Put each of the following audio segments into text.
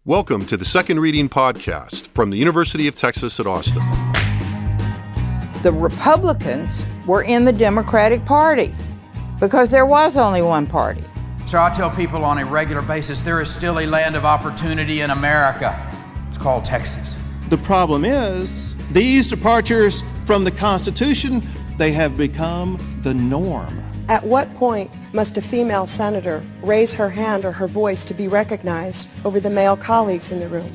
Welcome to the Second Reading Podcast from the University of Texas at Austin. The Republicans were in the Democratic Party because there was only one party. So I tell people on a regular basis, there is still a land of opportunity in America. It's called Texas. The problem is, these departures from the Constitution, they have become the norm. At what point must a female senator raise her hand or her voice to be recognized over the male colleagues in the room?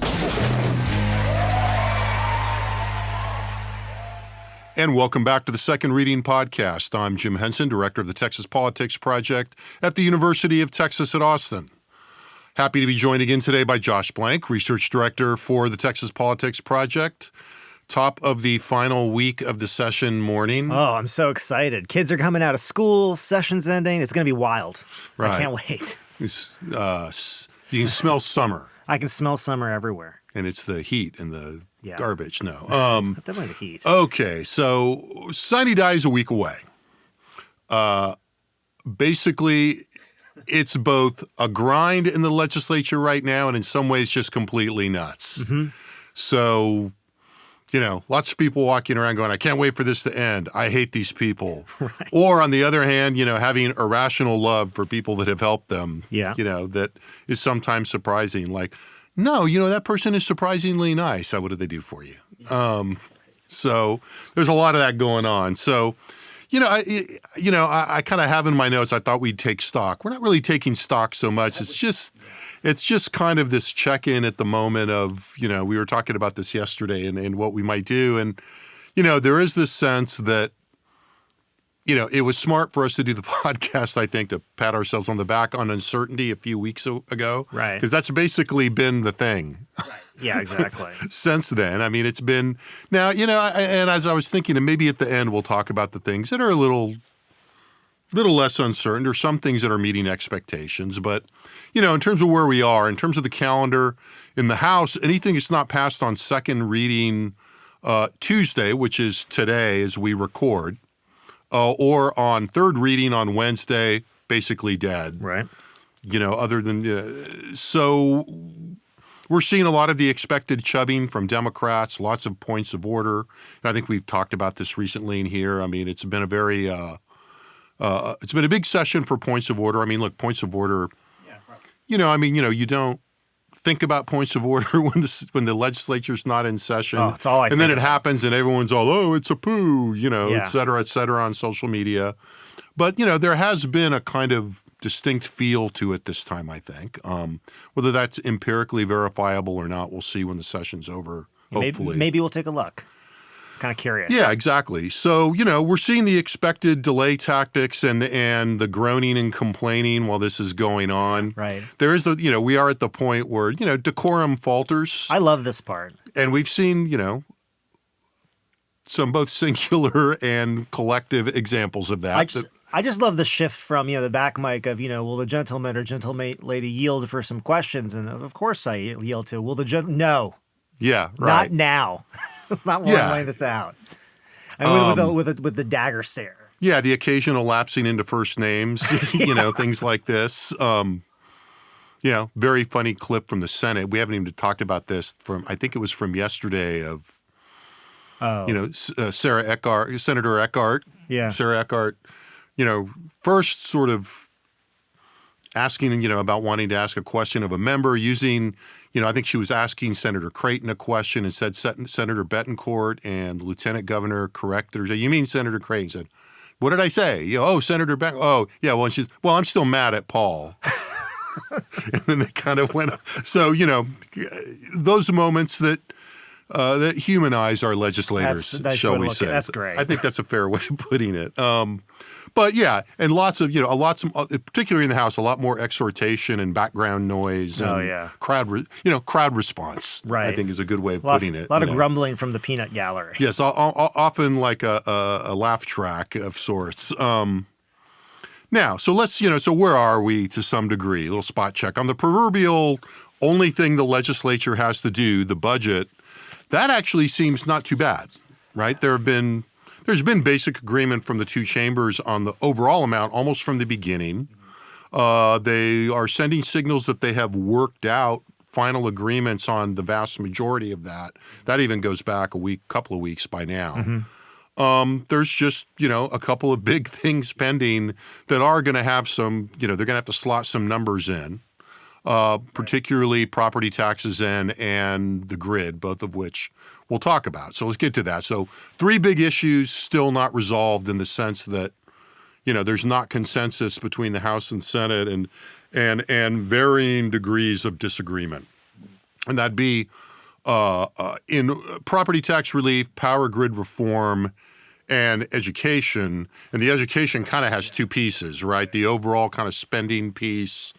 And welcome back to the Second Reading Podcast. I'm Jim Henson, director of the Texas Politics Project at the University of Texas at Austin. Happy to be joined again today by Josh Blank, research director for the Texas Politics Project. Top of the final week of the session morning. Oh, I'm so excited. Kids are coming out of school, session's ending. It's going to be wild. Right. I can't wait. You can smell summer. I can smell summer everywhere. And it's the heat and the garbage. No. Definitely the heat. Okay, so Sunny Day is a week away. Basically, it's both a grind in the legislature right now and in some ways just completely nuts. Mm-hmm. So, you know, lots of people walking around going, I can't wait for this to end. I hate these people. Right. Or on the other hand, you know, having irrational love for people that have helped them, you know, that is sometimes surprising. Like, no, you know, that person is surprisingly nice. What did they do for you? So there's a lot of that going on. So, I kind of have in my notes, I thought we'd take stock. We're not really taking stock so much. It's just kind of this check-in at the moment of, you know, we were talking about this yesterday and what we might do. And, you know, there is this sense that, you know, it was smart for us to do the podcast, I think, to pat ourselves on the back on uncertainty a few weeks ago. Right. Because that's basically been the thing. Right. Yeah, exactly. Since then. I mean, it's been – now, you know, and as I was thinking, and maybe at the end we'll talk about the things that are a little less uncertain or some things that are meeting expectations. But, you know, in terms of where we are, in terms of the calendar in the House, anything that's not passed on second reading Tuesday, which is today as we record, or on third reading on Wednesday, basically dead. Right. You know, other than so we're seeing a lot of the expected chubbing from Democrats, lots of points of order. And I think we've talked about this recently in here. I mean, it's been a very it's been a big session for points of order. I mean, look, points of order. Yeah, right. You know, I mean, you know, you don't think about points of order when the legislature's not in session. Oh, it's all I think then it about. happens and everyone's all, oh, it's a poo, you know, et cetera, on social media. But, you know, there has been a kind of distinct feel to it this time, I think. Whether that's empirically verifiable or not, we'll see when the session's over, hopefully. Maybe we'll take a look. Kind of curious. Yeah, exactly. So, you know, we're seeing the expected delay tactics and the groaning and complaining while this is going on. Right. There is we are at the point where, you know, decorum falters. I love this part. And we've seen, you know, some both singular and collective examples of that. I just love the shift from, you know, the back mic of, you know, will the gentleman or lady yield for some questions? And of course I yield to, will the no. Yeah, right. Not now. Not while I'm laying this out. And with the dagger stare. Yeah, the occasional lapsing into first names, you know, things like this. You know, very funny clip from the Senate. We haven't even talked about this I think it was from yesterday of, you know, Senator Eckhart. Yeah. Sarah Eckhart, you know, first sort of asking, you know, about wanting to ask a question of a member using, you know, I think she was asking Senator Creighton a question and said Senator Betancourt, and the lieutenant governor corrected her. Said, you mean Senator Creighton? Said, what did I say? You know, oh, Senator Betancourt. Oh, yeah, well, and she's, well, I'm still mad at Paul. And then they kind of went, so, you know, those moments that humanize our legislators, shall we say. That's great. I think that's a fair way of putting it. But yeah, and lots of, particularly in the House, a lot more exhortation and background noise and crowd response, right. I think is a good way of putting it. A lot of grumbling from the peanut gallery. Yes, often like a laugh track of sorts. Now, so let's, so where are we to some degree? A little spot check. On the proverbial only thing the legislature has to do, the budget, that actually seems not too bad, right? There's been basic agreement from the two chambers on the overall amount almost from the beginning. They are sending signals that they have worked out final agreements on the vast majority of that. That even goes back couple of weeks by now. There's just, a couple of big things pending that are going to have some, they're going to have to slot some numbers in, particularly property taxes and the grid, both of which we'll talk about. So let's get to that. So 3 big issues still not resolved in the sense that, there's not consensus between the House and Senate and varying degrees of disagreement. And that'd be in property tax relief, power grid reform, and education. And the education kind of has 2 pieces, right? The overall kind of spending piece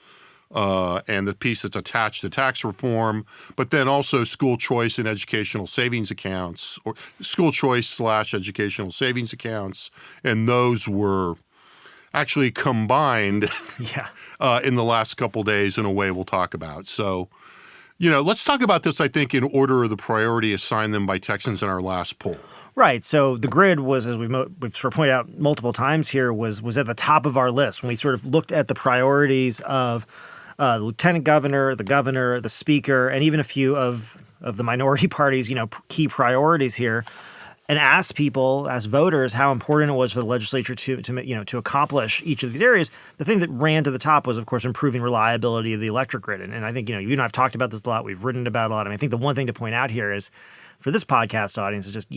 and the piece that's attached to tax reform, but then also school choice and educational savings accounts, or school choice / educational savings accounts. And those were actually combined in the last couple days in a way we'll talk about. So, let's talk about this, I think, in order of the priority assigned them by Texans in our last poll. Right. So the grid was, as we've sort of pointed out multiple times here, was at the top of our list when we sort of looked at the priorities of the lieutenant governor, the speaker, and even a few of the minority parties, key priorities here, and asked voters, how important it was for the legislature to accomplish each of these areas. The thing that ran to the top was, of course, improving reliability of the electric grid. And I think, you and I have talked about this a lot. We've written about it a lot. I mean, I think the one thing to point out here is, for this podcast audience, is just,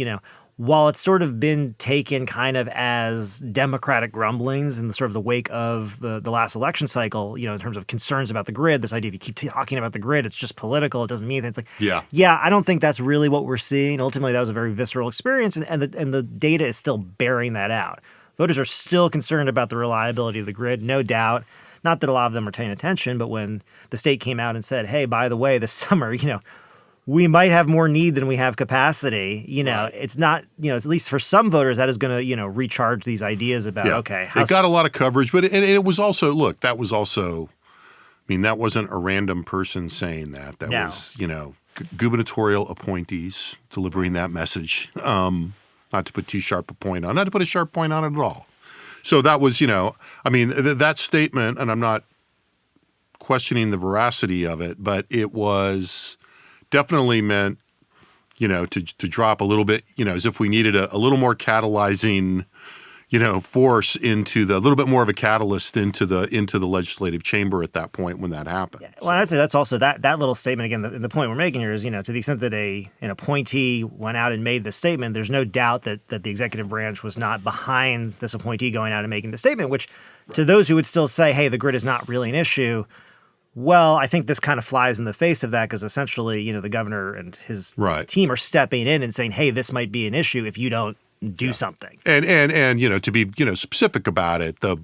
while it's sort of been taken kind of as Democratic grumblings in the sort of the wake of the last election cycle, in terms of concerns about the grid, this idea if you keep talking about the grid, it's just political, it doesn't mean anything. It's like, yeah, I don't think that's really what we're seeing. Ultimately, that was a very visceral experience, and the data is still bearing that out. Voters are still concerned about the reliability of the grid, no doubt. Not that a lot of them are paying attention, but when the state came out and said, hey, by the way, this summer, we might have more need than we have capacity. Right. It's not, at least for some voters, that is going to, recharge these ideas about, okay. It got a lot of coverage, but it was also, that wasn't a random person saying that. That was, gubernatorial appointees delivering that message. Not to put too sharp a point on, not to put a sharp point on it at all. So that was, that statement, and I'm not questioning the veracity of it, but it was definitely meant, to drop a little bit, as if we needed a little more catalyzing, force into a little bit more of a catalyst into the legislative chamber at that point when that happened. Yeah. Well, I'd say that's also that little statement again. The point we're making here is, to the extent that an appointee went out and made the statement, there's no doubt that the executive branch was not behind this appointee going out and making the statement. Which, to those who would still say, "Hey, the grid is not really an issue." Well, I think this kind of flies in the face of that because essentially, the governor and his team are stepping in and saying, hey, this might be an issue if you don't do something. And to be, specific about it, the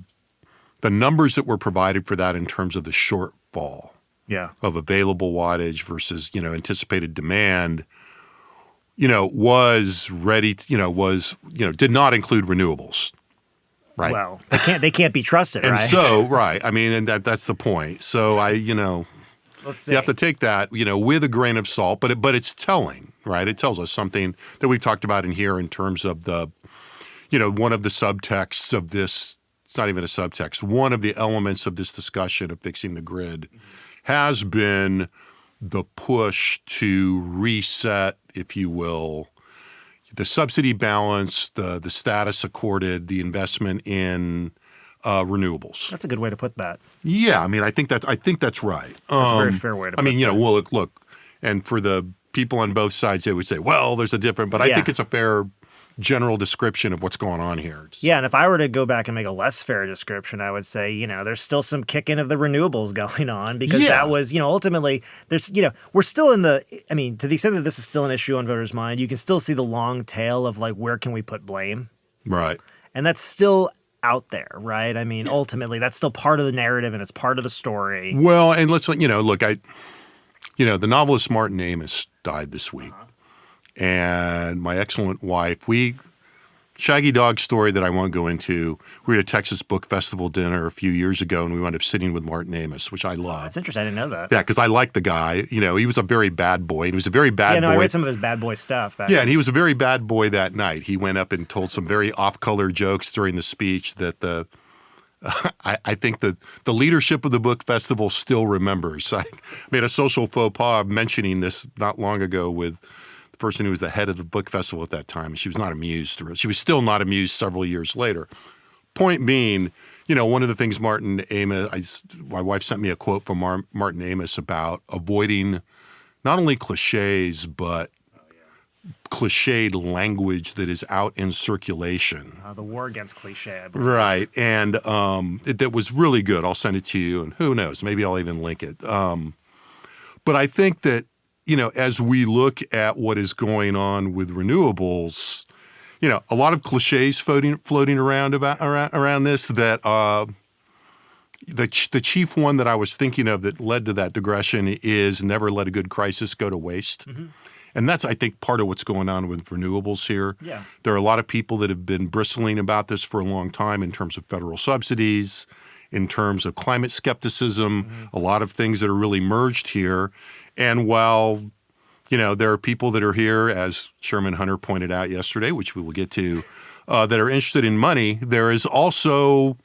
numbers that were provided for that in terms of the shortfall of available wattage versus, anticipated demand, was ready to, did not include renewables. Right. Well, they can't be trusted, and right? So, right. I mean, and that's the point. So Let's see. You have to take that, with a grain of salt, but it's telling, right? It tells us something that we've talked about in here in terms of the, one of the subtexts of this, it's not even a subtext, one of the elements of this discussion of fixing the grid has been the push to reset, if you will, the subsidy balance, the status accorded, the investment in renewables. That's a good way to put that. Yeah, I mean, I think that's right. That's a very fair way to put that. Well, look, and for the people on both sides, they would say, well, there's a different, but I think it's a fair general description of what's going on here. Yeah, and if I were to go back and make a less fair description, I would say, there's still some kicking of the renewables going on because that was, ultimately, there's, we're still in to the extent that this is still an issue on voters' mind, you can still see the long tail of where can we put blame? Right. And that's still out there, right? I mean, ultimately, that's still part of the narrative and it's part of the story. Well, and let's, look, the novelist Martin Amis died this week. And my excellent wife, Shaggy Dog story that I won't go into, we were at a Texas Book Festival dinner a few years ago, and we wound up sitting with Martin Amis, which I love. That's interesting. I didn't know that. Yeah, because I like the guy. He was a very bad boy. And he was a very bad boy. I read some of his bad boy stuff. And he was a very bad boy that night. He went up and told some very off-color jokes during the speech that the I think that the leadership of the book festival still remembers. I made a social faux pas mentioning this not long ago with the person who was the head of the book festival at that time. She was not amused. She was still not amused several years later. Point being, one of the things Martin Amos, my wife sent me a quote from Martin Amos about avoiding not only cliches, but cliched language that is out in circulation. The war against cliche, I believe. Right. And that was really good. I'll send it to you, and who knows, maybe I'll even link it. But I think that, as we look at what is going on with renewables, a lot of cliches floating around around this that the chief one that I was thinking of that led to that digression is never let a good crisis go to waste. Mm-hmm. And that's, I think, part of what's going on with renewables here. Yeah. There are a lot of people that have been bristling about this for a long time in terms of federal subsidies, in terms of climate skepticism, a lot of things that are really merged here. And while, there are people that are here, as Chairman Hunter pointed out yesterday, which we will get to, that are interested in money, there is also,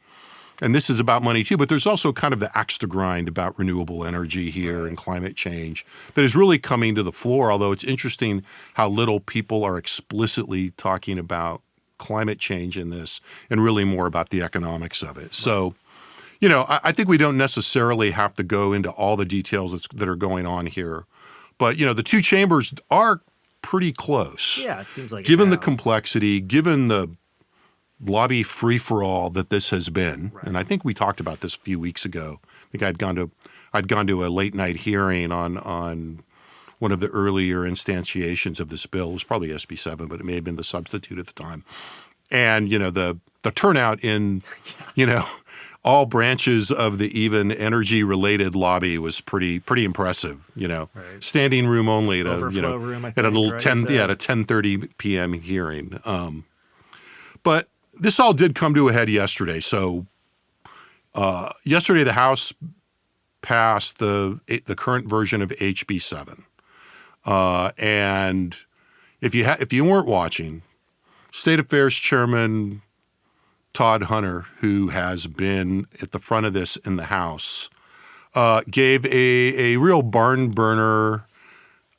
and this is about money too, but there's also kind of the axe to grind about renewable energy here and climate change that is really coming to the floor, although it's interesting how little people are explicitly talking about climate change in this and really more about the economics of it. Right. So, I think we don't necessarily have to go into all the details that are going on here, but, the two chambers are pretty close. Yeah, it seems like given the complexity, given the lobby free-for-all that this has been, right. And I think we talked about this a few weeks ago. I think I'd gone to a late-night hearing on one of the earlier instantiations of this bill. It was probably SB 7, but it may have been the substitute at the time. And, the turnout in, all branches of the even energy-related lobby was pretty impressive. Right. Standing room only at overflow room, I think, at a little 10:30 p.m. hearing. But this all did come to a head yesterday. So yesterday, the House passed the current version of HB 7, and if you weren't watching, State Affairs Chairman Todd Hunter, who has been at the front of this in the House, gave a real barn burner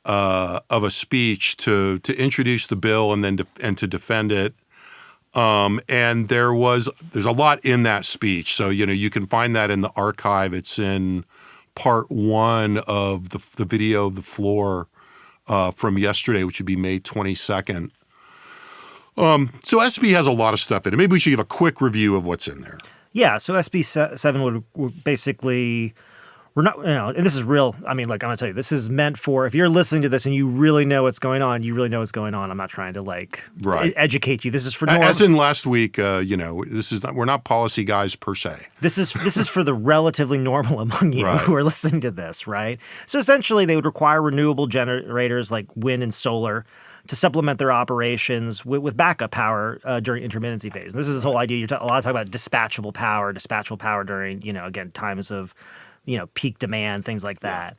of a speech to introduce the bill and then to defend it. And there's a lot in that speech. So, you can find that in the archive. It's in part 1 of the video of the floor from yesterday, which would be May 22nd. So SB has a lot of stuff in it. Maybe we should give a quick review of what's in there. Yeah. So SB 7 would basically, we're not, and this is real. I mean, I'm going to tell you, this is meant for, if you're listening to this and you really know what's going on, you really know what's going on. I'm not trying to educate you. This is for normal. As in last week, this is not, we're not policy guys per se. This is for the relatively normal among you who are listening to this, right? So essentially they would require renewable generators like wind and solar to supplement their operations with backup power during intermittency phase. And this is this whole idea. A lot of talk about dispatchable power during, again, times of, peak demand, things like that.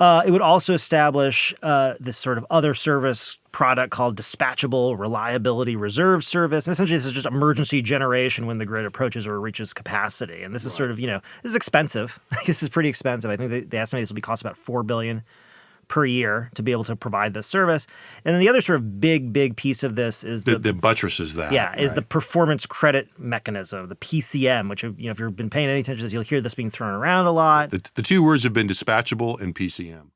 It would also establish this sort of other service product called dispatchable reliability reserve service. And essentially this is just emergency generation when the grid approaches or reaches capacity. And this is sort of, this is expensive. This is pretty expensive. I think they estimate this will cost about $4 billion per year to be able to provide this service. And then the other sort of big piece of this is the buttresses that. Yeah, is the performance credit mechanism, the PCM, which, if you've been paying any attention to this, you'll hear this being thrown around a lot. The two words have been dispatchable and PCM.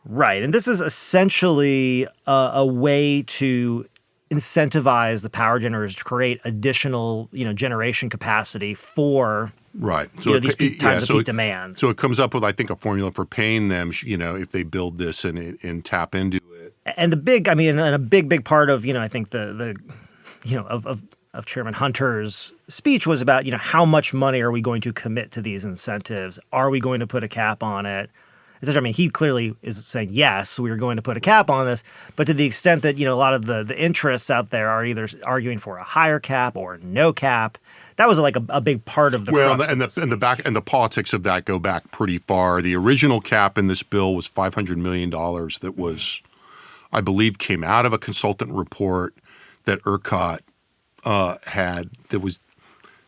Right. And this is essentially a way to incentivize the power generators to create additional, generation capacity for So these times of peak demand. So it comes up with, I think, a formula for paying them, if they build this and tap into it. And the big, and a big part of, I think the of Chairman Hunter's speech was about, how much money are we going to commit to these incentives? Are we going to put a cap on it? He clearly is saying, yes, we are going to put a cap on this. But to the extent that, a lot of the interests out there are either arguing for a higher cap or no cap, that was a big part of the the politics of that go back pretty far. The original cap in this bill was $500 million that was, I believe, came out of a consultant report that ERCOT had that was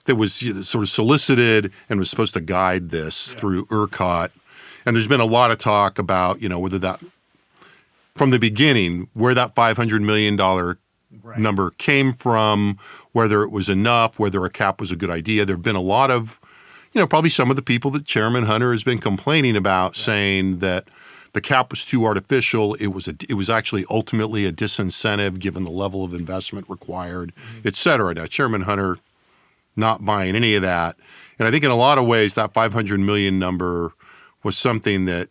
that was sort of solicited and was supposed to guide this through ERCOT. And there's been a lot of talk about, whether that, from the beginning, where that $500 million number came from, whether it was enough, whether a cap was a good idea. There have been a lot of, probably some of the people that Chairman Hunter has been complaining about, saying that the cap was too artificial. It was actually ultimately a disincentive given the level of investment required, et cetera. Now, Chairman Hunter not buying any of that. And I think in a lot of ways that 500 million number was something that,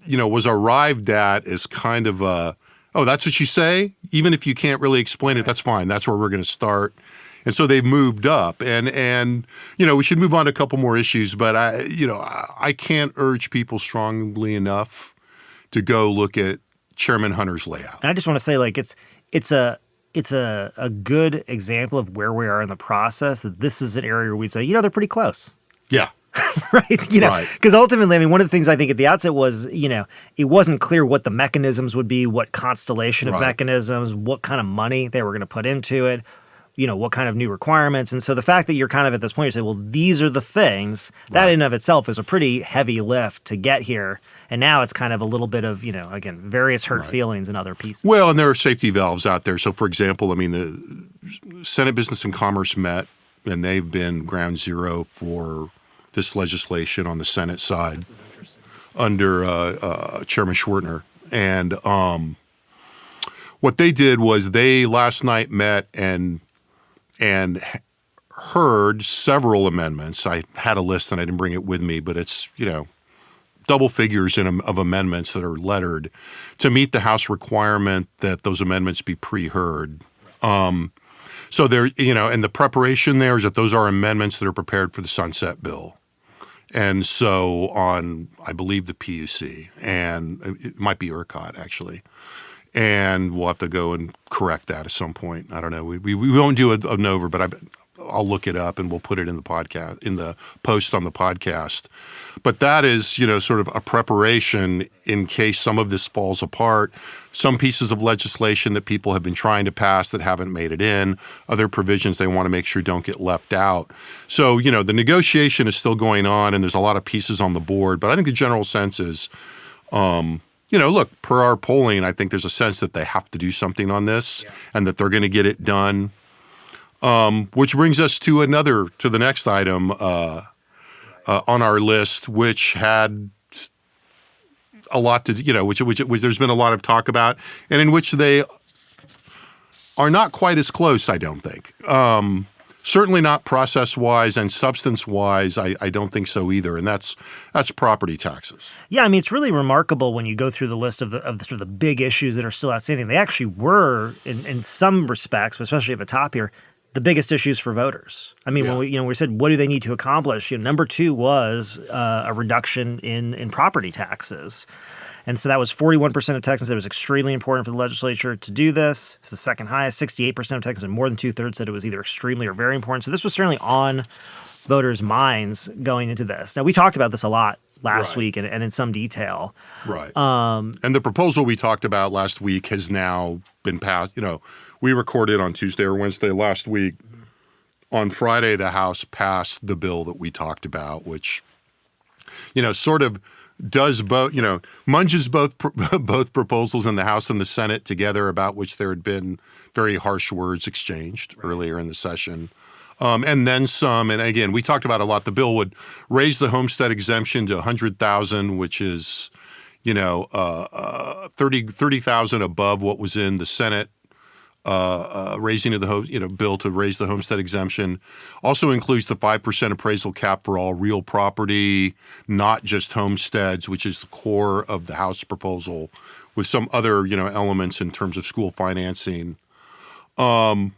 was arrived at as kind of a, oh, that's what you say? Even if you can't really explain it, that's fine. That's where we're going to start. And so they've moved up. And we should move on to a couple more issues, but I can't urge people strongly enough to go look at Chairman Hunter's layout. And I just want to say, it's a good example of where we are in the process, that this is an area where we'd say, they're pretty close. Yeah. Right. Because ultimately, one of the things I think at the outset was, it wasn't clear what the mechanisms would be, what constellation of mechanisms, what kind of money they were going to put into it, what kind of new requirements. And so the fact that you're kind of at this point, you say, well, these are the things, that in and of itself is a pretty heavy lift to get here. And now it's kind of a little bit of, again, various hurt feelings and other pieces. Well, and there are safety valves out there. So, for example, the Senate Business and Commerce met, and they've been ground zero for this legislation on the Senate side under Chairman Schwertner. And what they did was they last night met and heard several amendments. I had a list and I didn't bring it with me, but it's, double figures of amendments that are lettered to meet the House requirement that those amendments be pre-heard. So there, and the preparation there is that those are amendments that are prepared for the sunset bill. And so on, I believe, the PUC, and it might be ERCOT, actually. And we'll have to go and correct that at some point. I don't know. We won't do an over, but I'll look it up and we'll put it in the podcast, in the post on the podcast. But that is, sort of a preparation in case some of this falls apart. Some pieces of legislation that people have been trying to pass that haven't made it in, other provisions they want to make sure don't get left out. So, the negotiation is still going on and there's a lot of pieces on the board. But I think the general sense is, look, per our polling, I think there's a sense that they have to do something on this and that they're going to get it done. Which brings us to the next item on our list, which had a lot to, which there's been a lot of talk about, and in which they are not quite as close, I don't think. Certainly not process-wise and substance-wise, I don't think so either, and that's property taxes. Yeah, it's really remarkable when you go through the list of the sort of the big issues that are still outstanding. They actually were, in some respects, but especially at the top here, the biggest issues for voters. When we said, what do they need to accomplish? Number 2 was a reduction in property taxes. And so that was 41% of Texans. It was extremely important for the legislature to do this. It's the second highest. 68% of Texans, and more than 2/3 said it was either extremely or very important. So this was certainly on voters' minds going into this. Now, we talked about this a lot last week and in some detail. Right. And the proposal we talked about last week has now been passed. We recorded on Tuesday or Wednesday last week. On Friday, the House passed the bill that we talked about, which, sort of does both, munges both proposals in the House and the Senate together, about which there had been very harsh words exchanged earlier in the session. And then some. And again, we talked about a lot. The bill would raise the homestead exemption to $100,000, which is, 30,000 above what was in the Senate. Raising of the bill to raise the homestead exemption also includes the 5% appraisal cap for all real property, not just homesteads, which is the core of the House proposal, with some other elements in terms of school financing. And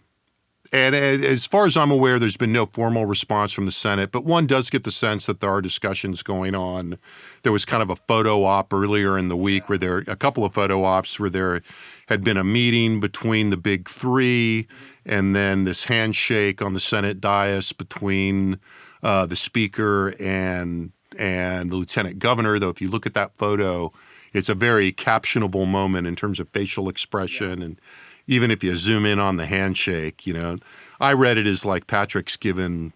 as far as I'm aware, there's been no formal response from the Senate, but one does get the sense that there are discussions going on. There was kind of a photo op earlier in the week where a couple of photo ops where there had been a meeting between the big three, and then this handshake on the Senate dais between the Speaker and the Lieutenant Governor. Though if you look at that photo, it's a very captionable moment in terms of facial expression and even if you zoom in on the handshake, I read it as like Patrick's given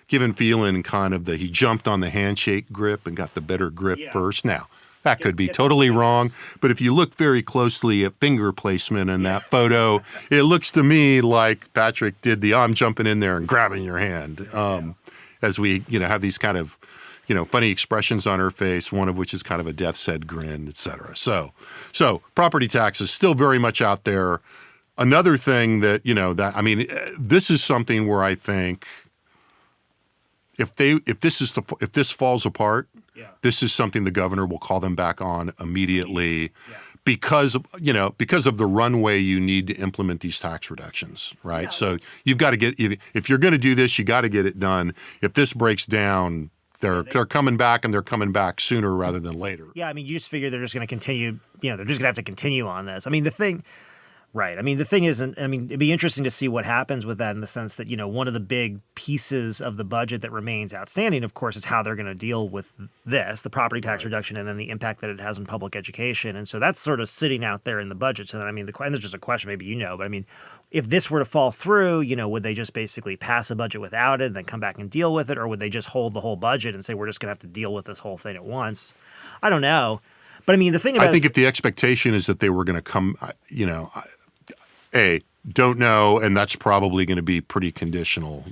Phelan kind of he jumped on the handshake grip and got the better grip first. Now, that could be totally wrong, but if you look very closely at finger placement in that photo, it looks to me like Patrick did I'm jumping in there and grabbing your hand. As we, have these kind of, funny expressions on her face, one of which is kind of a death's head grin, et cetera. So property taxes still very much out there. Another thing that, this is something where I think if this falls apart, this is something the governor will call them back on immediately because of the runway you need to implement these tax reductions, right? Yeah. So you've got to if you're going to do this, you got to get it done. If this breaks down, they're coming back, and they're coming back sooner rather than later. Yeah, I mean, you just figure they're just going to continue, they're just going to have to continue on this. I mean, the thing is, it'd be interesting to see what happens with that in the sense that, one of the big pieces of the budget that remains outstanding, of course, is how they're going to deal with this, the property tax reduction, and then the impact that it has on public education. And so that's sort of sitting out there in the budget. So then, and there's just a question, maybe but if this were to fall through, would they just basically pass a budget without it and then come back and deal with it? Or would they just hold the whole budget and say, we're just going to have to deal with this whole thing at once? I don't know. But the thing about I think if the expectation is that they were going to come, don't know, and that's probably going to be pretty conditional,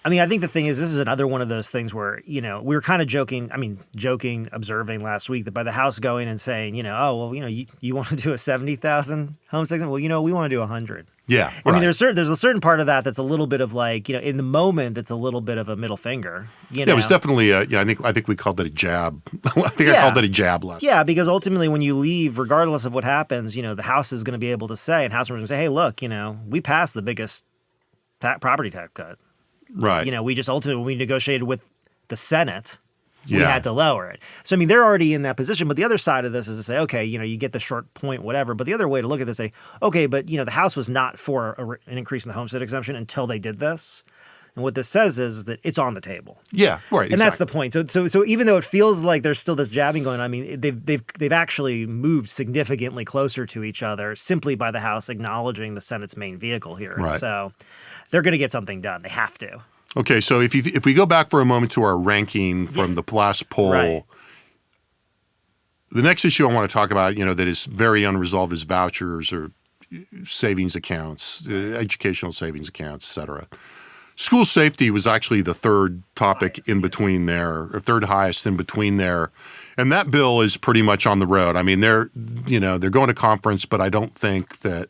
I think the thing is, this is another one of those things where, we were kind of joking, observing last week that by the House going and saying, you want to do a 70,000 home segment? Well, we want to do 100. Yeah. Right. There's a certain part of that that's a little bit of like, in the moment, that's a little bit of a middle finger. Yeah, it was definitely I think we called it a jab. I called it a jab last. Yeah, because ultimately when you leave, regardless of what happens, the House is going to be able to say, and House members will say, hey, look, we passed the biggest property tax cut. Right. We just ultimately, when we negotiated with the Senate, we had to lower it. So, they're already in that position. But the other side of this is to say, okay, you get the short point, whatever. But the other way to look at this is say, okay, but, the House was not for an increase in the homestead exemption until they did this. And what this says is that it's on the table. Yeah, right. And that's the point. So even though it feels like there's still this jabbing going on, they've actually moved significantly closer to each other simply by the House acknowledging the Senate's main vehicle here. Right. So they're going to get something done. They have to. Okay, so if we go back for a moment to our ranking from the last poll, the next issue I want to talk about, that is very unresolved is vouchers or savings accounts, educational savings accounts, et cetera. School safety was actually the third topic in between there, or third highest in between there. And that bill is pretty much on the road. They're going to conference, but I don't think that,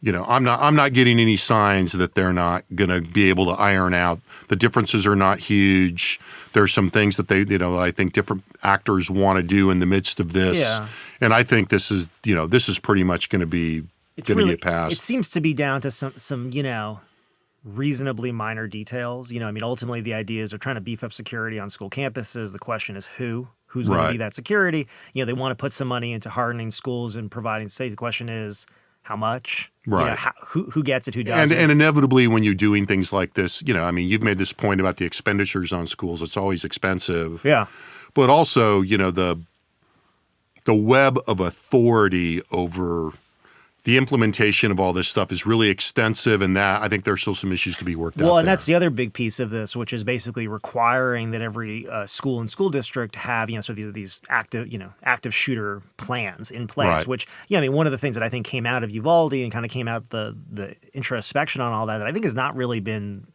I'm not getting any signs that they're not going to be able to iron out. The differences are not huge. There's some things that I think different actors want to do in the midst of this. Yeah. And I think this is pretty much going to be a pass. It seems to be down to some reasonably minor details. Ultimately the idea is they're trying to beef up security on school campuses. The question is who's going to be that security? They want to put some money into hardening schools and providing safety. The question is, how much? Right. Who gets it, who doesn't? And inevitably when you're doing things like this, you've made this point about the expenditures on schools. It's always expensive. Yeah. But also, the web of authority over the implementation of all this stuff is really extensive, and that I think there's still some issues to be worked out. Well, and that's the other big piece of this, which is basically requiring that every school and school district have these active shooter plans in place. Right. Which one of the things that I think came out of Uvalde and kind of came out the introspection on all that I think has not really been.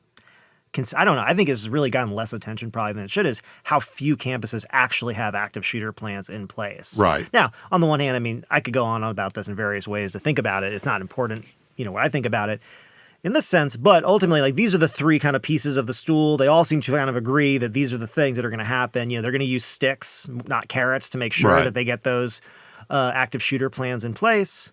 I don't know. I think it's really gotten less attention probably than it should is how few campuses actually have active shooter plans in place. Right. Now, on the one hand, I could go on about this in various ways to think about it. It's not important, what I think about it in this sense, but ultimately, these are the three kind of pieces of the stool. They all seem to kind of agree that these are the things that are going to happen. They're going to use sticks, not carrots, to make sure that they get those active shooter plans in place.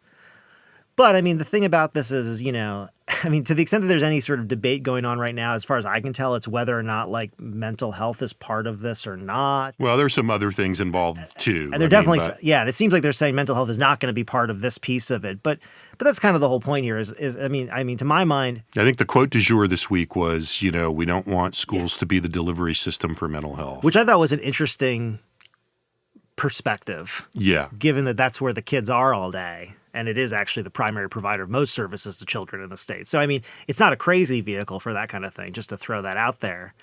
But, the thing about this is, to the extent that there's any sort of debate going on right now, as far as I can tell, it's whether or not, mental health is part of this or not. Well, there's some other things involved, too. And they're definitely, and it seems like they're saying mental health is not going to be part of this piece of it. But that's kind of the whole point here is to my mind. I think the quote du jour this week was, we don't want schools to be the delivery system for mental health. Which I thought was an interesting perspective. Yeah. Given that that's where the kids are all day. and it is actually the primary provider of most services to children in the state. So, I mean, it's not a crazy vehicle for that kind of thing, just to throw that out there.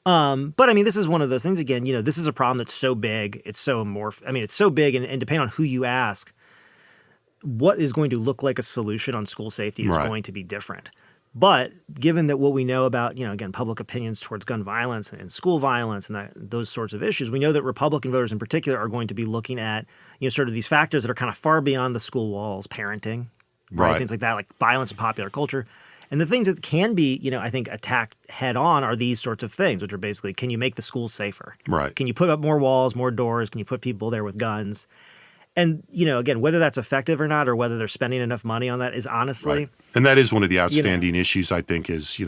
But I mean, this is one of those things, again, this is a problem that's so big, it's so it's so big, and depending on who you ask, what is going to look like a solution on school safety is going to be different. But given that what we know about, again, public opinions towards gun violence and school violence and those sorts of issues, we know that Republican voters in particular are going to be looking at, sort of these factors that are kind of far beyond the school walls, parenting, right? Things like that, like violence and popular culture. And the things that can be, I think, attacked head on are these sorts of things, which are basically, can you make the schools safer? Right. Can you put up more walls, more doors? Can you put people there with guns? And, again, whether that's effective or not, or whether they're spending enough money on that is honestly. Right. And that is one of the outstanding issues, I think, is,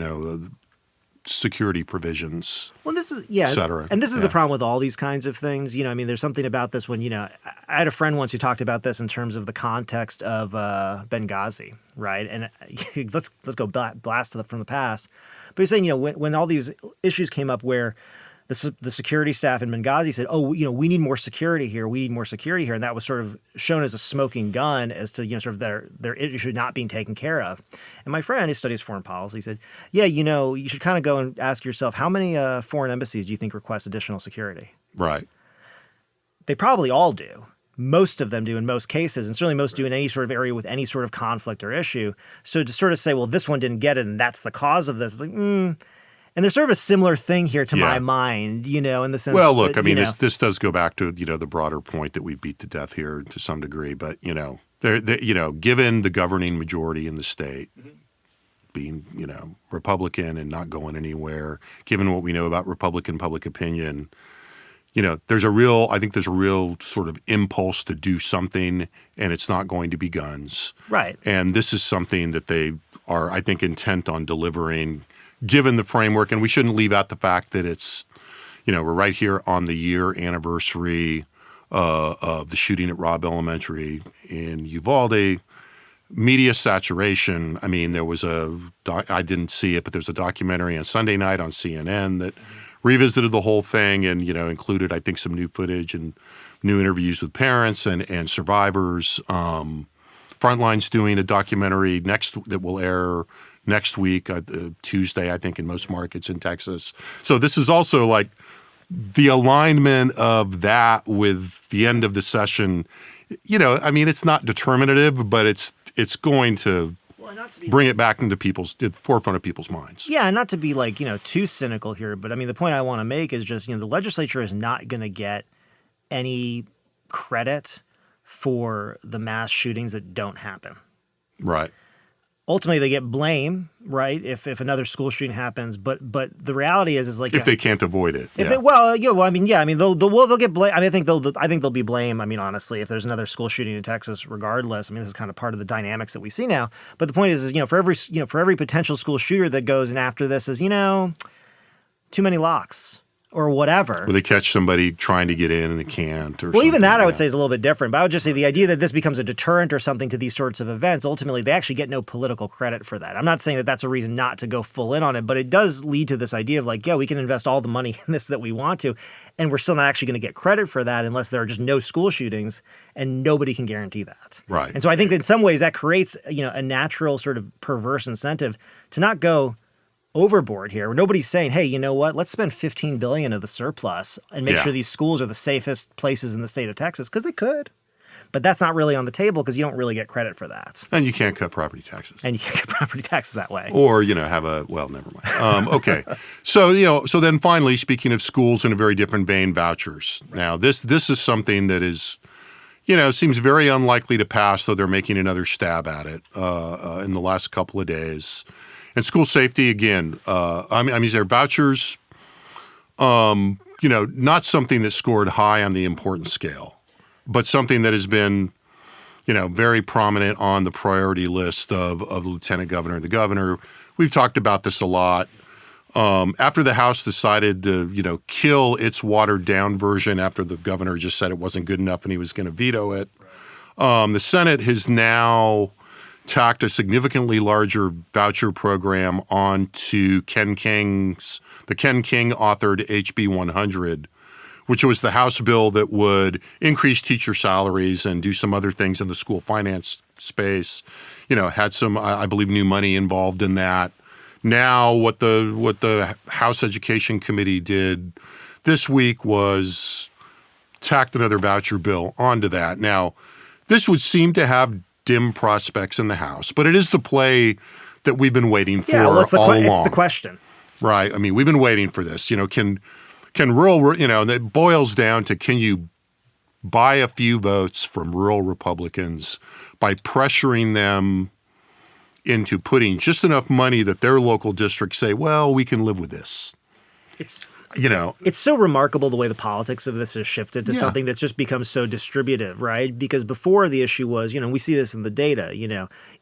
security provisions, well, this is, et cetera. And this is the problem with all these kinds of things. There's something about this when, I had a friend once who talked about this in terms of the context of Benghazi, right? And let's go blast from the past. But he's saying, when all these issues came up where the security staff in Benghazi said, we need more security here. We need more security here. And that was sort of shown as a smoking gun as to, sort of their issue not being taken care of. And my friend who studies foreign policy said, you should kind of go and ask yourself, how many foreign embassies do you think request additional security? Right. They probably all do. Most of them do in most cases, and certainly most do in any sort of area with any sort of conflict or issue. So to sort of say, well, this one didn't get it and that's the cause of this, it's like, And there's sort of a similar thing here to my mind, in the sense. Well, look, that, this does go back to the broader point that we beat to death here to some degree. But given the governing majority in the state being Republican and not going anywhere, given what we know about Republican public opinion, there's a real sort of impulse to do something, and it's not going to be guns, right? And this is something that they are, I think, intent on delivering. Given the framework, and we shouldn't leave out the fact that it's, we're right here on the year anniversary of the shooting at Robb Elementary in Uvalde. Media saturation. I mean, there was I didn't see it, but there's a documentary on Sunday night on CNN that revisited the whole thing and, included, I think, some new footage and new interviews with parents and survivors. Frontline's doing a documentary that will air next week, Tuesday, I think, in most markets in Texas. So this is also like the alignment of that with the end of the session. It's not determinative, but it's going to bring it back into the forefront of people's minds. Yeah, and not to be too cynical here, but the point I want to make is just, the legislature is not going to get any credit for the mass shootings that don't happen. Right. Ultimately, they get blame, right? If another school shooting happens, but the reality is like if they can't avoid it. They'll get blame. I think they'll be blamed. Honestly, if there's another school shooting in Texas, regardless. This is kind of part of the dynamics that we see now. But the point is for every potential school shooter that goes and after this is too many locks. Or whatever. Or they catch somebody trying to get in and they can't. Or even that I would say is a little bit different. But I would just say the idea that this becomes a deterrent or something to these sorts of events, ultimately they actually get no political credit for that. I'm not saying that that's a reason not to go full in on it, but it does lead to this idea of we can invest all the money in this that we want to, and we're still not actually going to get credit for that unless there are just no school shootings, and nobody can guarantee that. Right. And so I think that in some ways that creates a natural sort of perverse incentive to not go overboard here. Nobody's saying, hey, you know what? Let's spend $15 billion of the surplus and make sure these schools are the safest places in the state of Texas, because they could. But that's not really on the table because you don't really get credit for that. And you can't cut property taxes. That way. Or, never mind. Okay. So then finally, speaking of schools in a very different vein, vouchers. Now, this is something that is, seems very unlikely to pass, though they're making another stab at it in the last couple of days. And school safety, again, there vouchers, not something that scored high on the importance scale, but something that has been, very prominent on the priority list of the lieutenant governor and the governor. We've talked about this a lot. After the House decided to, kill its watered-down version after the governor just said it wasn't good enough and he was going to veto it, the Senate has now tacked a significantly larger voucher program onto the Ken King authored HB 100, which was the House bill that would increase teacher salaries and do some other things in the school finance space. Had some, I believe, new money involved in that. Now, what the House Education Committee did this week was tacked another voucher bill onto that. Now, this would seem to have dim prospects in the House, but it is the play that we've been waiting for all along. It's the question. Right. I mean, we've been waiting for this. Can rural, and it boils down to, can you buy a few votes from rural Republicans by pressuring them into putting just enough money that their local districts say, well, we can live with this. It's so remarkable the way the politics of this has shifted to something that's just become so distributive, right? Because before the issue was, we see this in the data,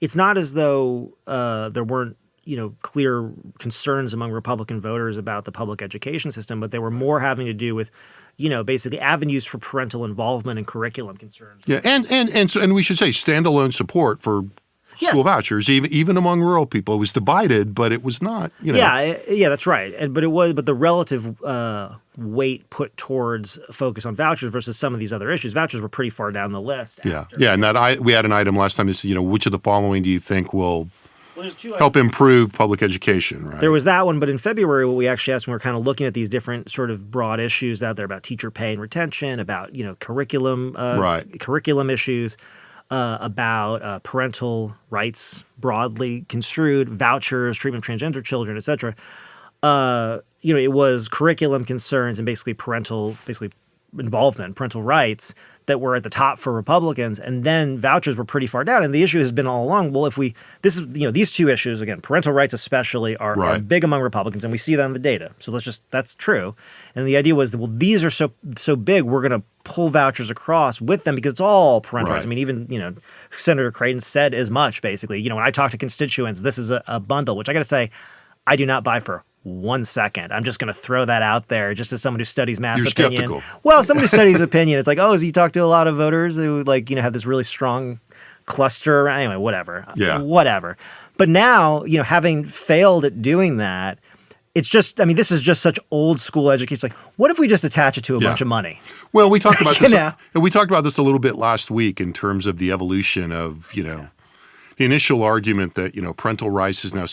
it's not as though there weren't, clear concerns among Republican voters about the public education system, but they were more having to do with, basically avenues for parental involvement and curriculum concerns. Yeah, and we should say standalone support for school vouchers, even among rural people. It was divided, but it was not, Yeah, that's right. But the relative weight put towards focus on vouchers versus some of these other issues. Vouchers were pretty far down the list. Yeah, and we had an item last time that said, which of the following do you think will help improve public education, right? There was that one, but in February, what we actually asked when we were kind of looking at these different sort of broad issues out there about teacher pay and retention, about, curriculum issues, about parental rights broadly construed, vouchers, treatment of transgender children, et cetera. It was curriculum concerns and basically parental involvement, parental rights that were at the top for Republicans, and then vouchers were pretty far down. And the issue has been all along, well, these two issues, again, parental rights especially are big among Republicans, and we see that in the data. So that's true. And the idea was, well, these are so big, we're going to pull vouchers across with them because it's all parental rights. I mean, even, Senator Creighton said as much, basically. When I talk to constituents, this is a bundle, which I got to say, I do not buy for 1 second. I'm just going to throw that out there just as someone who studies mass opinion. Skeptical. Well, somebody who studies opinion. It's like, so you talk to a lot of voters who have this really strong cluster. Anyway, whatever. Yeah. Whatever. But now, having failed at doing that, it's just, this is just such old school education. It's like, what if we just attach it to a bunch of money? Well, we talked about this. And we talked about this a little bit last week in terms of the evolution of, the initial argument that, parental rights is now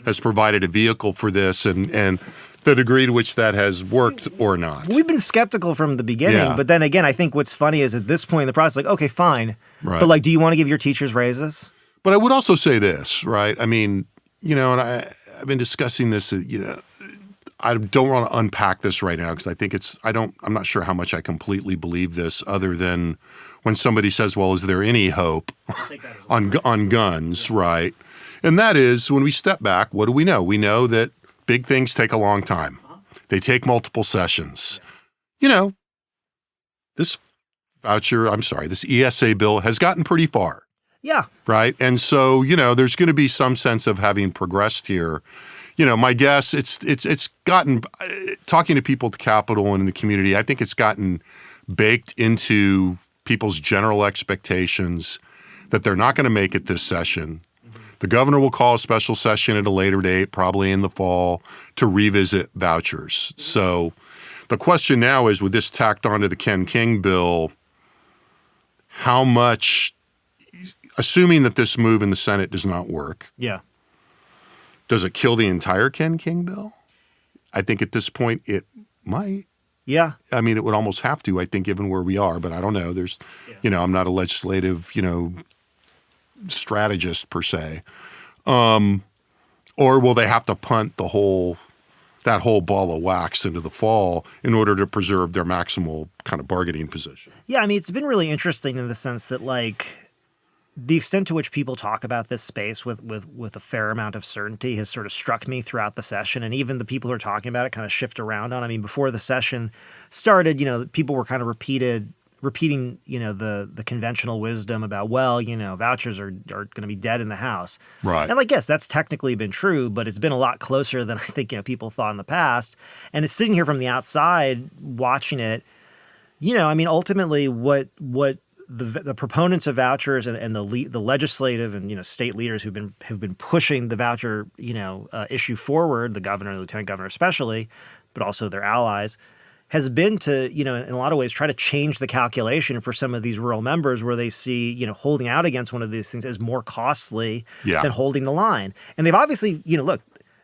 has provided a vehicle for this and the degree to which that has worked or not. We've been skeptical from the beginning, but then again, I think what's funny is at this point in the process, like, okay, fine. Right. But do you want to give your teachers raises? But I would also say this, right? I mean, and I've been discussing this, I don't want to unpack this right now because I think I'm not sure how much I completely believe this other than when somebody says, well, is there any hope on guns, right? And that is, when we step back, what do we know? We know that big things take a long time. They take multiple sessions. This ESA bill has gotten pretty far. Yeah. Right? And so, there's going to be some sense of having progressed here. My guess, it's gotten, talking to people at the Capitol and in the community, I think it's gotten baked into people's general expectations that they're not going to make it this session. The governor will call a special session at a later date, probably in the fall, to revisit vouchers. So the question now is, with this tacked onto the Ken King bill, how much, assuming that this move in the Senate does not work, does it kill the entire Ken King bill? I think at this point it might. Yeah. I mean, it would almost have to, I think, given where we are, but I don't know. There's, I'm not a legislative, strategist per se. Or will they have to punt that whole ball of wax into the fall in order to preserve their maximal kind of bargaining position? Yeah, it's been really interesting in the sense that, the extent to which people talk about this space with a fair amount of certainty has sort of struck me throughout the session. And even the people who are talking about it kind of shift around on. Before the session started, people were kind of repeating, the conventional wisdom about, vouchers are going to be dead in the House. Right. And yes, that's technically been true, but it's been a lot closer than I think, people thought in the past. And it's sitting here from the outside watching it, ultimately what the proponents of vouchers and the legislative and state leaders have been pushing the voucher issue forward, the governor and the lieutenant governor especially, but also their allies, has been to, in a lot of ways, try to change the calculation for some of these rural members where they see, holding out against one of these things as more costly than holding the line. And they've obviously, look,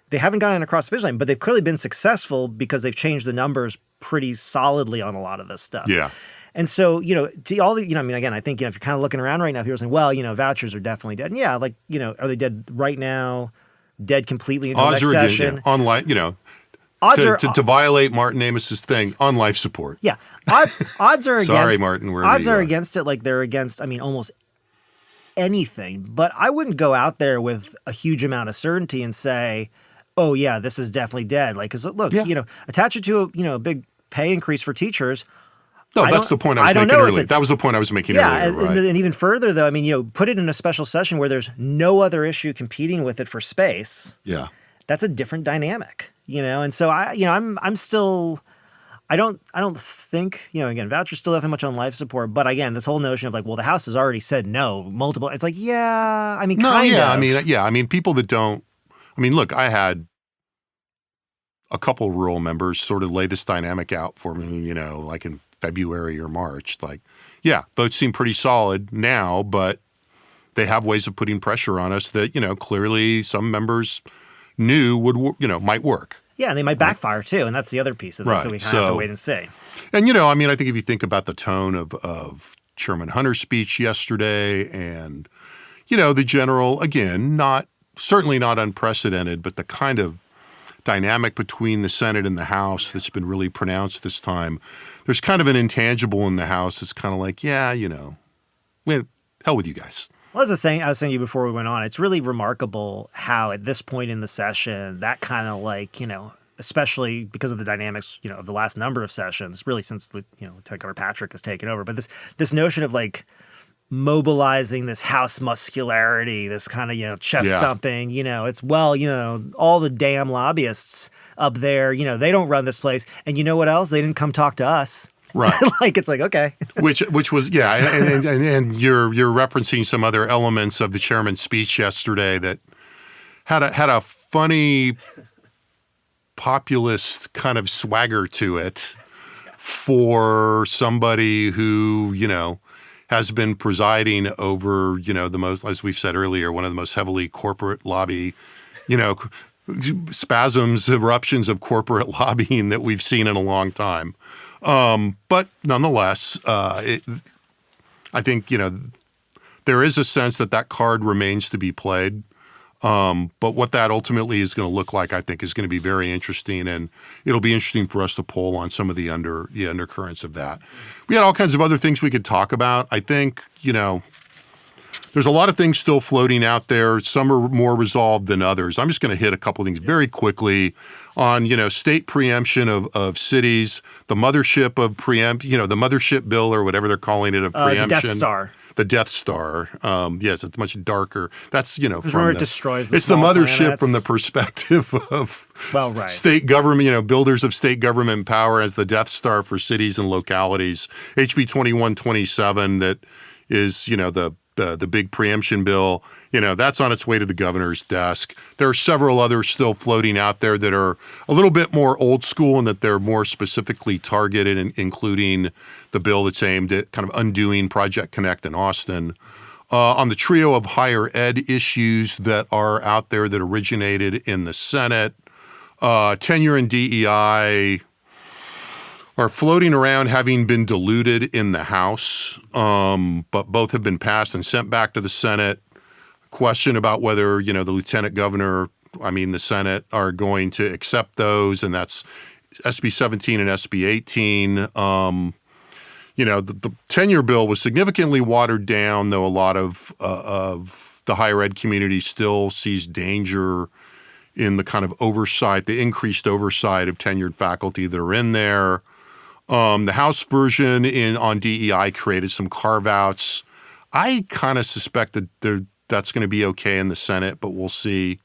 they haven't gotten across the finish line, but they've clearly been successful because they've changed the numbers pretty solidly on a lot of this stuff. Yeah. And so, to all the, again, I think, if you're kind of looking around right now, people are saying, well, vouchers are definitely dead. And yeah, like, are they dead right now? Dead completely until next session? On life, to violate Martin Amos's thing, on life support. Yeah. Odds are against. Sorry, Martin. Odds are against it like they're against, almost anything. But I wouldn't go out there with a huge amount of certainty and say, oh, yeah, this is definitely dead. Like, because look, attach it to a big pay increase for teachers. No, that's the point I was making earlier. That was the point I was making earlier, right? And even further, though, put it in a special session where there's no other issue competing with it for space. Yeah. That's a different dynamic, And so I'm still, I don't think, again, vouchers still have much on life support, but again, this whole notion of like, well, the House has already said no multiple, it's like, kind of. People that don't, look, I had a couple rural members sort of lay this dynamic out for me, like in February or March. Like, yeah, votes seem pretty solid now, but they have ways of putting pressure on us that, clearly some members knew would, might work. Yeah, and they might backfire too, and that's the other piece of this, so we kind of have to wait and see. And, I think if you think about the tone of Chairman Hunter's speech yesterday and, the general, again, certainly not unprecedented, but the kind of dynamic between the Senate and the House that's been really pronounced this time. There's kind of an intangible in the House. It's kind of like, hell with you guys. Well, I was saying to you before we went on, it's really remarkable how at this point in the session, that kind of like, especially because of the dynamics, of the last number of sessions, really since, Lieutenant Governor Patrick has taken over. But this notion of like mobilizing this House muscularity, this kind of, chest thumping, it's, all the damn lobbyists up there, they don't run this place. And you know what else? They didn't come talk to us. Right. It's like, okay. which was, and you're referencing some other elements of the chairman's speech yesterday that had a funny populist kind of swagger to it for somebody who, has been presiding over, the most, as we've said earlier, one of the most heavily corporate lobby, spasms, eruptions of corporate lobbying that we've seen in a long time. But nonetheless, I think, there is a sense that card remains to be played. But what that ultimately is going to look like, I think, is going to be very interesting, and it'll be interesting for us to poll on some of the undercurrents of that. We had all kinds of other things we could talk about. I think, there's a lot of things still floating out there. Some are more resolved than others. I'm just going to hit a couple of things very quickly on, state preemption of cities, the mothership of the mothership bill or whatever they're calling it of preemption. The Death Star. The Death Star. Yes, it's much darker. That's, it destroys the it's the mothership planets. From the perspective of state government, builders of state government power as the Death Star for cities and localities. HB 2127 that is, the big preemption bill, that's on its way to the governor's desk. There are several others still floating out there that are a little bit more old school and that they're more specifically targeted, including the bill that's aimed at kind of undoing Project Connect in Austin. On the trio of higher ed issues that are out there that originated in the Senate, tenure and DEI are floating around having been diluted in the House, but both have been passed and sent back to the Senate. Question about whether, the lieutenant governor, the Senate, are going to accept those, and that's SB 17 and SB 18. The tenure bill was significantly watered down, though a lot of the higher ed community still sees danger in the kind of oversight, the increased oversight of tenured faculty that are in there. The House version on DEI created some carve-outs. I kind of suspect that that's going to be okay in the Senate, but we'll see.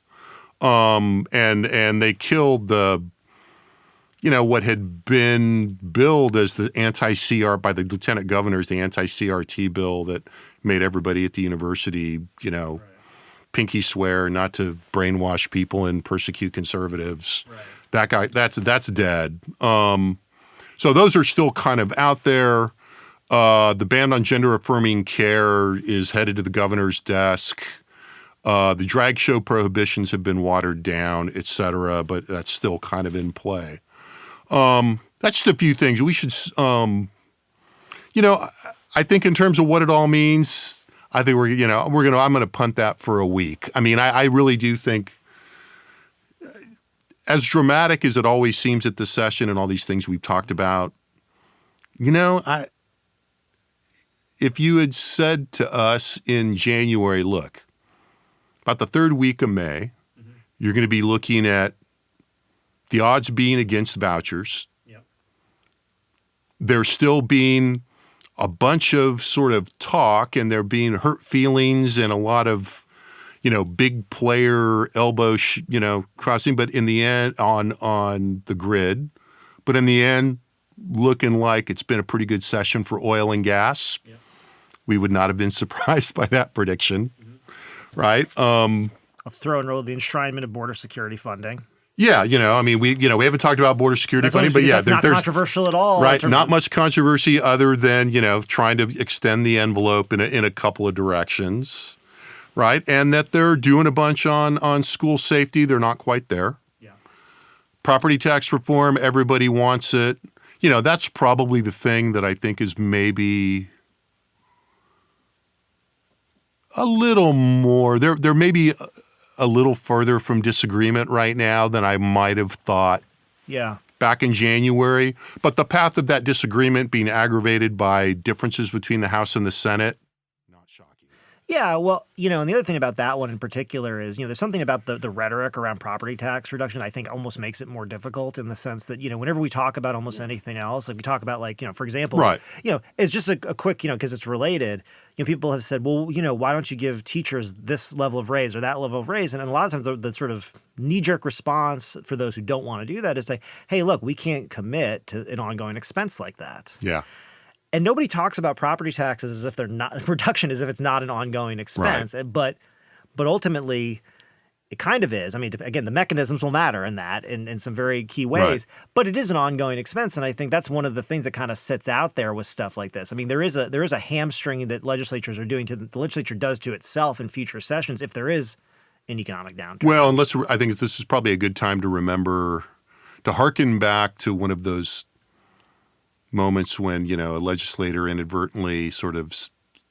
And they killed what had been billed as the anti-CR by the lieutenant governors, the anti-CRT bill that made everybody at the university, pinky swear not to brainwash people and persecute conservatives. Right. That guy, that's dead. So those are still kind of out there. The ban on gender-affirming care is headed to the governor's desk. The drag show prohibitions have been watered down, et cetera, but that's still kind of in play. That's just a few things. We should, I think in terms of what it all means, I think I'm going to punt that for a week. I mean, I really do think, as dramatic as it always seems at this session and all these things we've talked about, if you had said to us in January, look, about the third week of May, you're going to be looking at the odds being against vouchers. Yep. There's still being a bunch of sort of talk, and there being hurt feelings and a lot of, big player elbow, crossing. But in the end, on the grid, but in the end, looking like it's been a pretty good session for oil and gas. Yep. We would not have been surprised by that prediction, right? I'll throw in the enshrinement of border security funding. Yeah, we haven't talked about border security funding, but yeah, that's not controversial at all. Right, not much controversy other than trying to extend the envelope in a couple of directions, right? And that they're doing a bunch on school safety. They're not quite there. Yeah. Property tax reform, everybody wants it. That's probably the thing that I think is maybe a little more. There may be a little further from disagreement right now than I might have thought back in January. But the path of that disagreement being aggravated by differences between the House and the Senate, not shocking. Yeah, well, and the other thing about that one in particular is, there's something about the rhetoric around property tax reduction I think almost makes it more difficult in the sense that, whenever we talk about almost anything else, like we talk about for example, right. It's just a quick, because it's related. People have said, well, why don't you give teachers this level of raise or that level of raise? And a lot of times the sort of knee-jerk response for those who don't want to do that is say, hey, look, we can't commit to an ongoing expense like that. Yeah. And nobody talks about property taxes as if they're not reduction, as if it's not an ongoing expense. Right. But ultimately, it kind of is. I mean, again, the mechanisms will matter in that in some very key ways, right. But it is an ongoing expense. And I think that's one of the things that kind of sits out there with stuff like this. I mean, there is a hamstring that legislatures are doing the legislature does to itself in future sessions if there is an economic downturn. Well, and I think this is probably a good time to remember, to hearken back to one of those moments when, a legislator inadvertently sort of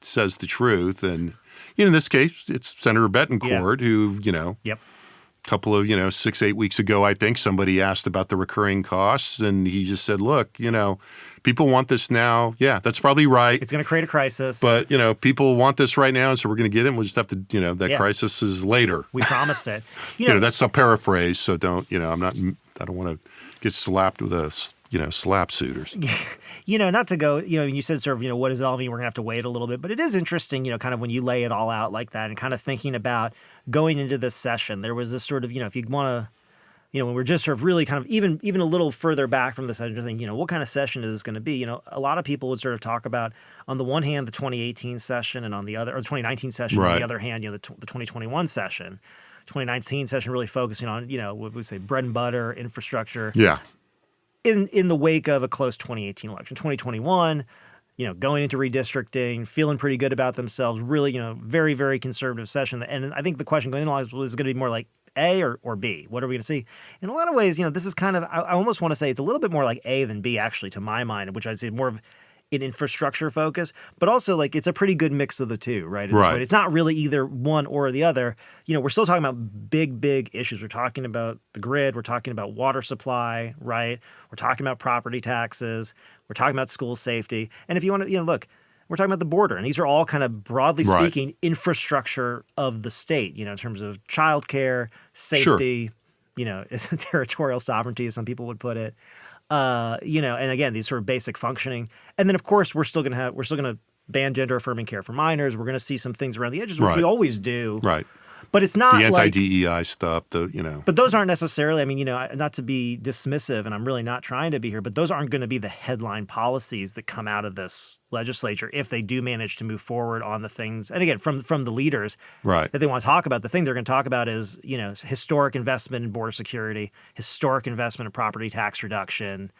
says the truth. And in this case, it's Senator Betancourt who, Yep. a couple of, 6-8 weeks ago, I think somebody asked about the recurring costs, and he just said, look, people want this now. Yeah, that's probably right. It's going to create a crisis. But, people want this right now, and so we're going to get it. We'll just have to, that crisis is later. We promised it. That's a paraphrase, so don't, I don't want to get slapped with a slap suitors. Not to go, you said sort of, what does it all mean? We're going to have to wait a little bit. But it is interesting, kind of when you lay it all out like that and kind of thinking about going into this session, there was this sort of, if you want to, when we're just sort of really kind of even a little further back from the session, thinking, what kind of session is this going to be? A lot of people would sort of talk about, on the one hand, the 2018 session and on the other, or the 2019 session, right. On the other hand, the 2021 session. 2019 session really focusing on, what we say, bread and butter, infrastructure. Yeah. In the wake of a close 2018 election. 2021, going into redistricting, feeling pretty good about themselves, really, very, very conservative session. And I think the question going into was going to be more like A or B. What are we going to see? In a lot of ways, this is kind of, I almost want to say it's a little bit more like A than B, actually, to my mind, which I'd say more of an infrastructure focus, but also it's a pretty good mix of the two, right? Right. It's not really either one or the other. We're still talking about big issues. We're talking about the grid. We're talking about water supply, right? We're talking about property taxes. We're talking about school safety. And if you want to, look, we're talking about the border, and these are all kind of broadly speaking infrastructure of the state, in terms of childcare, safety, territorial sovereignty, as some people would put it. And again, these sort of basic functioning. And then, of course, we're still going to ban gender affirming care for minors. We're going to see some things around the edges, which we always do. Right. But it's not the anti-DEI stuff, But those aren't necessarily, not to be dismissive, and I'm really not trying to be here, but those aren't going to be the headline policies that come out of this legislature if they do manage to move forward on the things. And again, from the leaders that they want to talk about, the thing they're going to talk about is, historic investment in border security, historic investment in property tax reduction,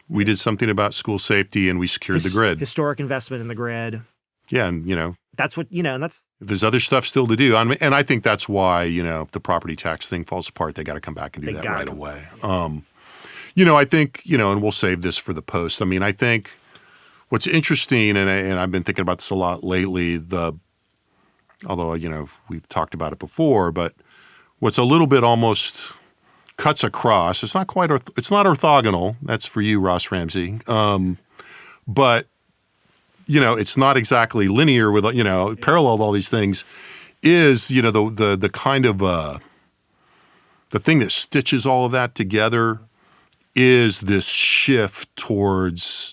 We did something about school safety, and we secured the grid. Historic investment in the grid. Yeah, and that's what and that's. There's other stuff still to do, and I think that's why if the property tax thing falls apart, they got to come back and do that right away. I think and we'll save this for the post. I mean, I think what's interesting, and I've been thinking about this a lot lately. Although we've talked about it before, but what's a little bit almost cuts across. It's not quite. It's not orthogonal. That's for you, Ross Ramsey. But it's not exactly linear with parallel to all these things. Is the kind of the thing that stitches all of that together is this shift towards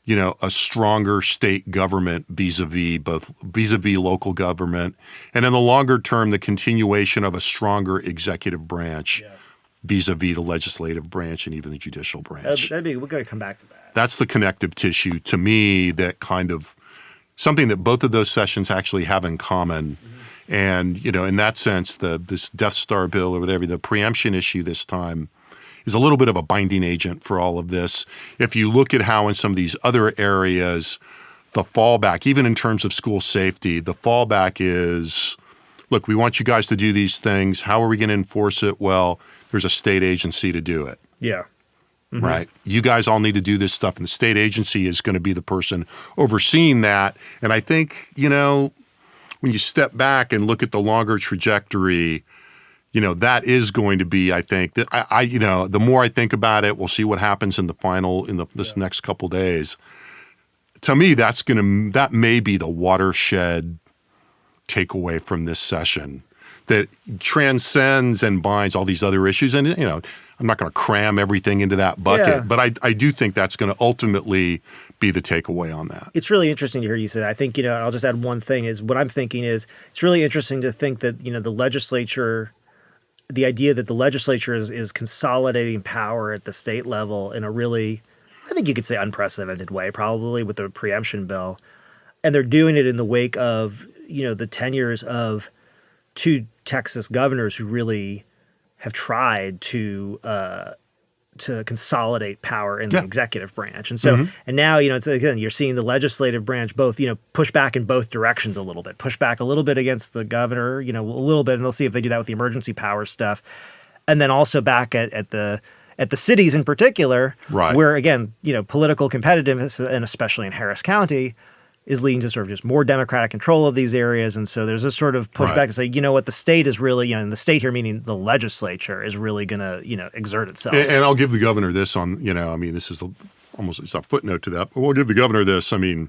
a stronger state government vis-a-vis local government, and in the longer term, the continuation of a stronger executive branch vis-a-vis the legislative branch and even the judicial branch. We're going to come back to that. That's the connective tissue to me, that kind of something that both of those sessions actually have in common. Mm-hmm. And in that sense, this Death Star bill or whatever, the preemption issue this time is a little bit of a binding agent for all of this. If you look at how in some of these other areas, the fallback, even in terms of school safety, the fallback is, look, we want you guys to do these things. How are we going to enforce it? Well, there's a state agency to do it. Yeah. Mm-hmm. Right? You guys all need to do this stuff, and the state agency is going to be the person overseeing that. And I think, when you step back and look at the longer trajectory, that is going to be, I think, that the more I think about it, we'll see what happens in the final, this next couple days. To me, that may be the watershed takeaway from this session that transcends and binds all these other issues. And, I'm not going to cram everything into that bucket, but I do think that's going to ultimately be the takeaway on that. It's really interesting to hear you say that. I think, I'll just add one thing is what I'm thinking is it's really interesting to think that, the legislature, the idea that the legislature is consolidating power at the state level in a really, I think you could say unprecedented way, probably with the preemption bill. And they're doing it in the wake of, the tenures of two Texas governors who really have tried to consolidate power in the executive branch. And so, and now, it's, again, you're seeing the legislative branch both, push back in both directions a little bit, push back a little bit against the governor, a little bit, and they'll see if they do that with the emergency power stuff. And then also back at the cities in particular, right, where, again, political competitiveness, and especially in Harris County, is leading to sort of just more Democratic control of these areas. And so there's a sort of pushback to say, what, the state is really, and the state here meaning the legislature is really going to, exert itself. And I'll give the governor this on, this is almost it's a footnote to that, but we'll give the governor this. He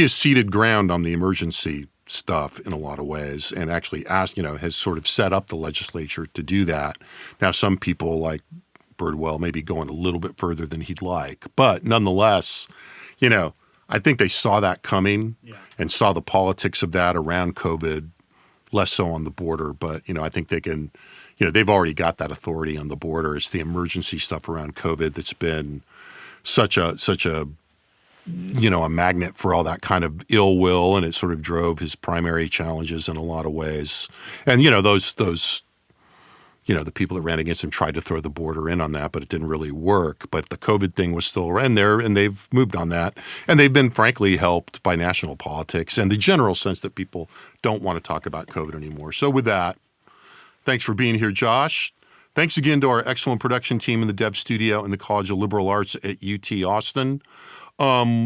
has ceded ground on the emergency stuff in a lot of ways and actually has sort of set up the legislature to do that. Now, some people like Birdwell may be going a little bit further than he'd like, but nonetheless, I think they saw that coming and saw the politics of that around COVID, less so on the border. But, I think they can, they've already got that authority on the border. It's the emergency stuff around COVID that's been such a a magnet for all that kind of ill will, and it sort of drove his primary challenges in a lot of ways. And, those the people that ran against him tried to throw the border in on that, but it didn't really work. But the COVID thing was still around there, and they've moved on that. And they've been, frankly, helped by national politics and the general sense that people don't want to talk about COVID anymore. So with that, thanks for being here, Josh. Thanks again to our excellent production team in the Dev Studio in the College of Liberal Arts at UT Austin. We're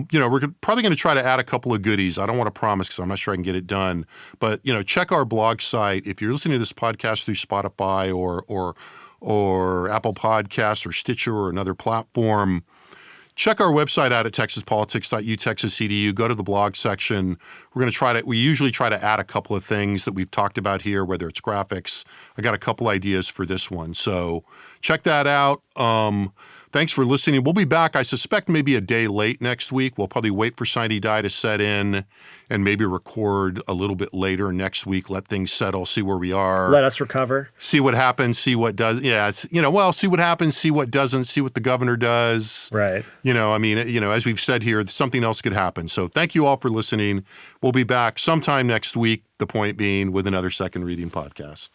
probably going to try to add a couple of goodies. I don't want to promise because I'm not sure I can get it done. But, check our blog site. If you're listening to this podcast through Spotify or Apple Podcasts or Stitcher or another platform, check our website out at texaspolitics.utexas.edu. Go to the blog section. We usually try to add a couple of things that we've talked about here, whether it's graphics. I got a couple ideas for this one. So check that out. Thanks for listening. We'll be back, I suspect, maybe a day late next week. We'll probably wait for Sine Die to set in and maybe record a little bit later next week, let things settle, see where we are. Let us recover. See what happens, see what does. Yeah, see what happens, see what doesn't, see what the governor does. Right. As we've said here, something else could happen. So thank you all for listening. We'll be back sometime next week, the point being with another Second Reading podcast.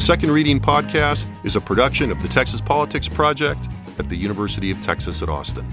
Second Reading Podcast is a production of the Texas Politics Project at the University of Texas at Austin.